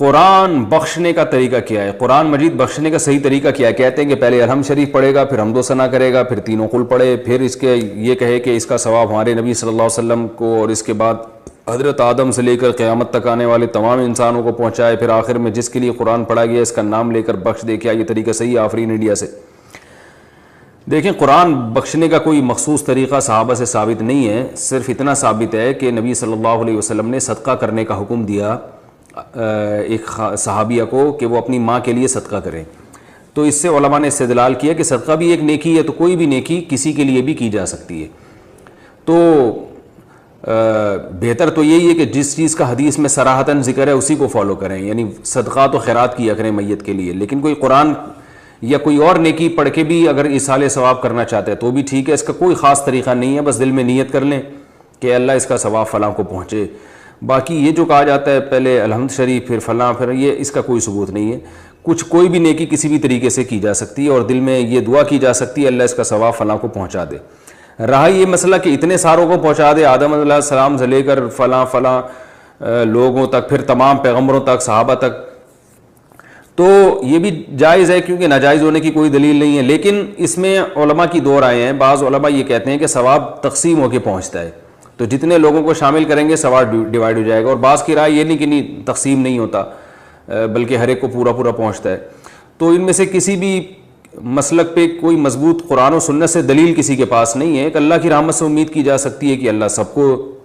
قرآن بخشنے کا طریقہ کیا ہے؟ قرآن مجید بخشنے کا صحیح طریقہ کیا ہے؟ کہتے ہیں کہ پہلے الحمد شریف پڑھے گا، پھر حمد و ثنا کرے گا، پھر تینوں قل پڑھے، پھر اس کے یہ کہے کہ اس کا ثواب ہمارے نبی صلی اللہ علیہ وسلم کو اور اس کے بعد حضرت آدم سے لے کر قیامت تک آنے والے تمام انسانوں کو پہنچائے، پھر آخر میں جس کے لیے قرآن پڑھا گیا اس کا نام لے کر بخش دے. کیا یہ طریقہ صحیح ہے آفرین انڈیا سے؟ دیکھیں، قرآن بخشنے کا کوئی مخصوص طریقہ صحابہ سے ثابت نہیں ہے. صرف اتنا ثابت ہے کہ نبی صلی اللہ علیہ وسلم نے صدقہ کرنے کا حکم دیا ایک صحابیہ کو کہ وہ اپنی ماں کے لیے صدقہ کریں. تو اس سے علماء نے استدلال کیا کہ صدقہ بھی ایک نیکی ہے، تو کوئی بھی نیکی کسی کے لیے بھی کی جا سکتی ہے. تو بہتر تو یہی ہے کہ جس چیز کا حدیث میں صراحتاً ذکر ہے اسی کو فالو کریں، یعنی صدقات و خیرات کیا کریں میت کے لیے. لیکن کوئی قرآن یا کوئی اور نیکی پڑھ کے بھی اگر ایصال ثواب کرنا چاہتے ہیں تو بھی ٹھیک ہے. اس کا کوئی خاص طریقہ نہیں ہے، بس دل میں نیت کر لیں کہ اللہ اس کا ثواب فلاں کو پہنچے. باقی یہ جو کہا جاتا ہے پہلے الحمد شریف پھر فلاں پھر یہ، اس کا کوئی ثبوت نہیں ہے. کوئی بھی نیکی کسی بھی طریقے سے کی جا سکتی ہے اور دل میں یہ دعا کی جا سکتی ہے اللہ اس کا ثواب فلاں کو پہنچا دے. رہا یہ مسئلہ کہ اتنے ساروں کو پہنچا دے، آدم علیہ السلام سے لے کر فلاں لوگوں تک، پھر تمام پیغمبروں تک، صحابہ تک، تو یہ بھی جائز ہے کیونکہ ناجائز ہونے کی کوئی دلیل نہیں ہے. لیکن اس میں علماء کی دو رائے ہیں. بعض علماء یہ کہتے ہیں کہ ثواب تقسیم ہو کے پہنچتا ہے، تو جتنے لوگوں کو شامل کریں گے ثواب ڈیوائیڈ ہو جائے گا. اور بعض کی رائے یہ نہیں کہ نہیں تقسیم نہیں ہوتا بلکہ ہر ایک کو پورا پہنچتا ہے. تو ان میں سے کسی بھی مسلک پہ کوئی مضبوط قرآن و سنت سے دلیل کسی کے پاس نہیں ہے. کہ اللہ کی رحمت سے امید کی جا سکتی ہے کہ اللہ سب کو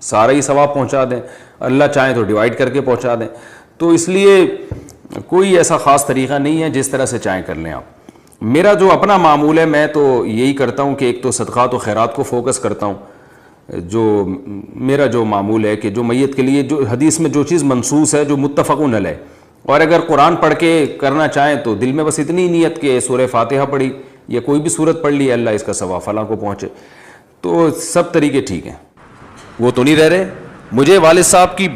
سارا ہی ثواب پہنچا دیں، اللہ چاہیں تو ڈیوائیڈ کر کے پہنچا دیں. تو اس لیے کوئی ایسا خاص طریقہ نہیں ہے، جس طرح سے چاہیں کر لیں آپ. میرا جو اپنا معمول ہے میں تو یہی کرتا ہوں کہ ایک تو صدقات و خیرات کو فوکس کرتا ہوں. جو میرا جو معمول ہے کہ جو میت کے لیے جو حدیث میں جو چیز منصوص ہے، جو متفقون علیہ، اور اگر قرآن پڑھ کے کرنا چاہیں تو دل میں بس اتنی نیت کہ سورہ فاتحہ پڑھی یا کوئی بھی سورت پڑھ لی، اللہ اس کا ثواب فلاں کو پہنچے، تو سب طریقے ٹھیک ہیں. وہ تو نہیں رہ رہے. مجھے والد صاحب کی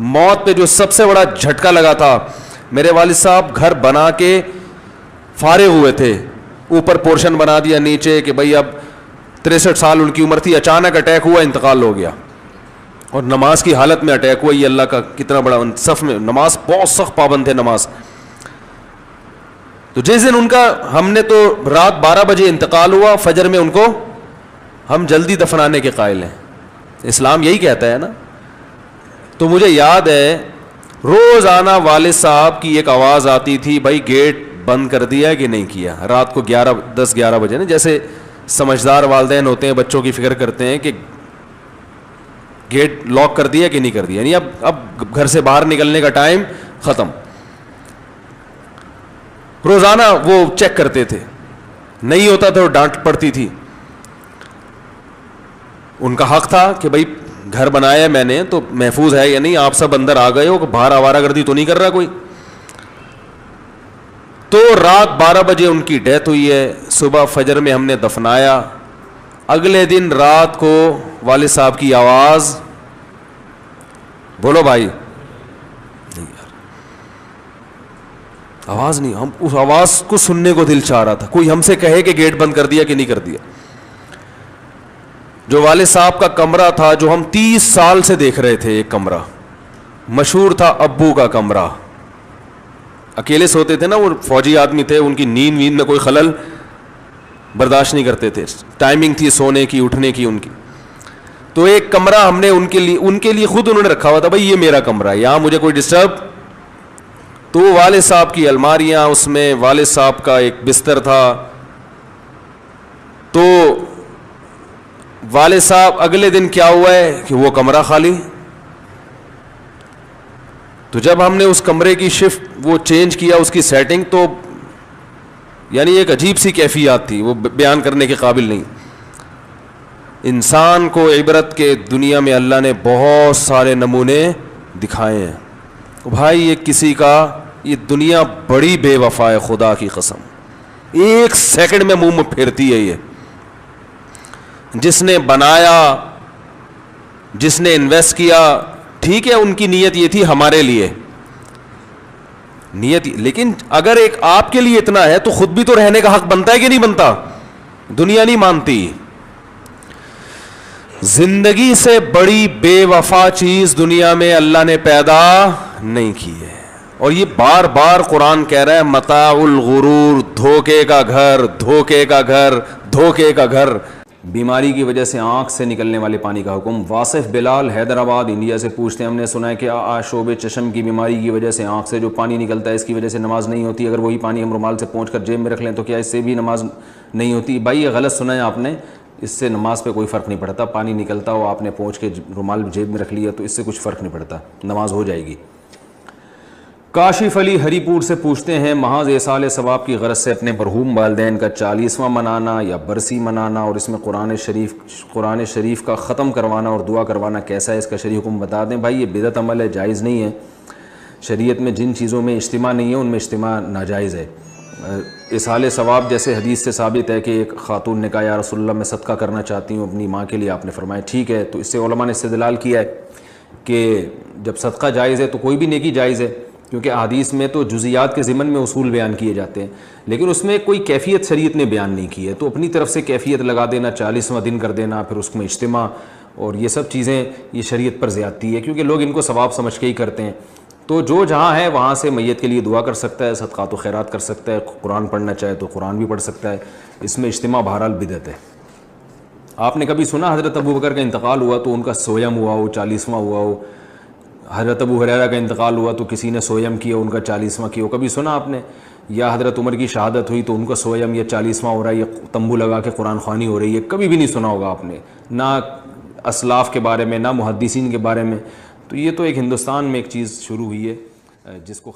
موت پہ جو سب سے بڑا جھٹکا لگا تھا، میرے والد صاحب گھر بنا کے فارغ ہوئے تھے، اوپر پورشن بنا دیا، نیچے کہ بھئی اب 63 سال ان کی عمر تھی، اچانک اٹیک ہوا، انتقال ہو گیا. اور نماز کی حالت میں اٹیک ہوا. یہ اللہ کا کتنا بڑا صف میں نماز، بہت سخت پابند ہے نماز. تو جس دن ان کا، ہم نے تو رات 12 بجے انتقال ہوا، فجر میں ان کو ہم جلدی دفنانے کے قائل ہیں. اسلام یہی کہتا ہے نا. تو مجھے یاد ہے روزانہ والد صاحب کی ایک آواز آتی تھی، بھائی گیٹ بند کر دیا کہ نہیں کیا. رات کو 10-11 بجے نا، جیسے سمجھدار والدین ہوتے ہیں بچوں کی فکر کرتے ہیں کہ گیٹ لاک کر دیا کہ نہیں کر دیا، یعنی اب گھر سے باہر نکلنے کا ٹائم ختم. روزانہ وہ چیک کرتے تھے، نہیں ہوتا تو ڈانٹ پڑتی تھی. ان کا حق تھا کہ بھائی گھر بنایا میں نے تو محفوظ ہے یا نہیں، آپ سب اندر آ گئے ہو، باہر آوارہ گردی تو نہیں کر رہا کوئی. تو رات 12 بجے ان کی ڈیتھ ہوئی ہے. صبح فجر میں ہم نے دفنایا. اگلے دن رات کو والد صاحب کی آواز، بولو بھائی، نہیں یار آواز نہیں. ہم اس آواز کو سننے کو دل چاہ رہا تھا. کوئی ہم سے کہے کہ گیٹ بند کر دیا کہ نہیں کر دیا. جو والد صاحب کا کمرہ تھا، جو ہم 30 سال سے دیکھ رہے تھے، ایک کمرہ مشہور تھا ابو کا کمرہ. اکیلے سوتے تھے نا، وہ فوجی آدمی تھے، ان کی نیند میں کوئی خلل برداشت نہیں کرتے تھے. ٹائمنگ تھی سونے کی اٹھنے کی ان کی. تو ایک کمرہ ہم نے ان کے لیے خود انہوں نے رکھا ہوا تھا، بھائی یہ میرا کمرہ ہے، یہاں مجھے کوئی ڈسٹرب. تو والد صاحب کی الماریاں، اس میں والد صاحب کا ایک بستر تھا. تو والد صاحب اگلے دن کیا ہوا ہے کہ وہ کمرہ خالی. تو جب ہم نے اس کمرے کی شفٹ وہ چینج کیا، اس کی سیٹنگ، تو یعنی ایک عجیب سی کیفیات تھی، وہ بیان کرنے کے قابل نہیں. انسان کو عبرت کے دنیا میں اللہ نے بہت سارے نمونے دکھائے ہیں. بھائی یہ کسی کا، یہ دنیا بڑی بے وفا ہے، خدا کی قسم. ایک سیکنڈ میں منہ میں پھیرتی ہے. یہ جس نے بنایا، جس نے انویسٹ کیا، ٹھیک ہے ان کی نیت یہ تھی ہمارے لیے نیت، لیکن اگر ایک آپ کے لیے اتنا ہے تو خود بھی تو رہنے کا حق بنتا ہے کہ نہیں بنتا؟ دنیا نہیں مانتی. زندگی سے بڑی بے وفا چیز دنیا میں اللہ نے پیدا نہیں کی ہے. اور یہ بار بار قرآن کہہ رہا ہے متاع الغرور، دھوکے کا گھر، دھوکے کا گھر، دھوکے کا گھر. بیماری کی وجہ سے آنکھ سے نکلنے والے پانی کا حکم. واصف بلال حیدرآباد انڈیا سے پوچھتے ہیں ہم نے سنا ہے کہ آشوب چشم کی بیماری کی وجہ سے آنکھ سے جو پانی نکلتا ہے اس کی وجہ سے نماز نہیں ہوتی، اگر وہی پانی ہم رومال سے پہنچ کر جیب میں رکھ لیں تو کیا اس سے بھی نماز نہیں ہوتی؟ بھائی یہ غلط سنا ہے آپ نے، اس سے نماز پہ کوئی فرق نہیں پڑتا. پانی نکلتا ہو آپ نے پہنچ کے رومال جیب میں رکھ لیا تو اس سے کچھ فرق نہیں پڑتا، نماز ہو جائے گی. کاشف علی ہری پور سے پوچھتے ہیں محض ایصال ثواب کی غرض سے اپنے مرحوم والدین کا 40واں منانا یا برسی منانا اور اس میں قرآن شریف کا ختم کروانا اور دعا کروانا کیسا ہے، اس کا شرعی حکم بتا دیں. بھائی یہ بدعت عمل ہے، جائز نہیں ہے. شریعت میں جن چیزوں میں اجتماع نہیں ہے ان میں اجتماع ناجائز ہے. ایصال ثواب جیسے حدیث سے ثابت ہے کہ ایک خاتون نے کہا یا رسول اللہ میں صدقہ کرنا چاہتی ہوں اپنی ماں کے لیے، آپ نے فرمایا ٹھیک ہے. تو اس سے علماء نے استدلال کیا ہے کہ جب صدقہ جائز ہے تو کوئی بھی نیکی جائز ہے، کیونکہ احادیث میں تو جزیات کے ضمن میں اصول بیان کیے جاتے ہیں، لیکن اس میں کوئی کیفیت شریعت نے بیان نہیں کی ہے. تو اپنی طرف سے کیفیت لگا دینا، 40واں دن کر دینا، پھر اس میں اجتماع اور یہ سب چیزیں، یہ شریعت پر زیادتی ہے، کیونکہ لوگ ان کو ثواب سمجھ کے ہی کرتے ہیں. تو جو جہاں ہے وہاں سے میت کے لیے دعا کر سکتا ہے، صدقات و خیرات کر سکتا ہے، قرآن پڑھنا چاہے تو قرآن بھی پڑھ سکتا ہے. اس میں اجتماع بہرحال بدعت ہے. آپ نے کبھی سنا حضرت ابو بکر کا انتقال ہوا تو ان کا سویم ہوا ہو، 40واں ہوا ہو؟ حضرت ابو ہریرہ کا انتقال ہوا تو کسی نے سویم کیا، ان کا 40واں کیا ہو؟ کبھی سنا آپ نے؟ یا حضرت عمر کی شہادت ہوئی تو ان کا سویم یا 40واں ہو رہا ہے یا تمبو لگا کے قرآن خوانی ہو رہی ہے؟ کبھی بھی نہیں سنا ہوگا آپ نے، نہ اسلاف کے بارے میں نہ محدثین کے بارے میں. تو یہ تو ایک ہندوستان میں ایک چیز شروع ہوئی ہے جس کو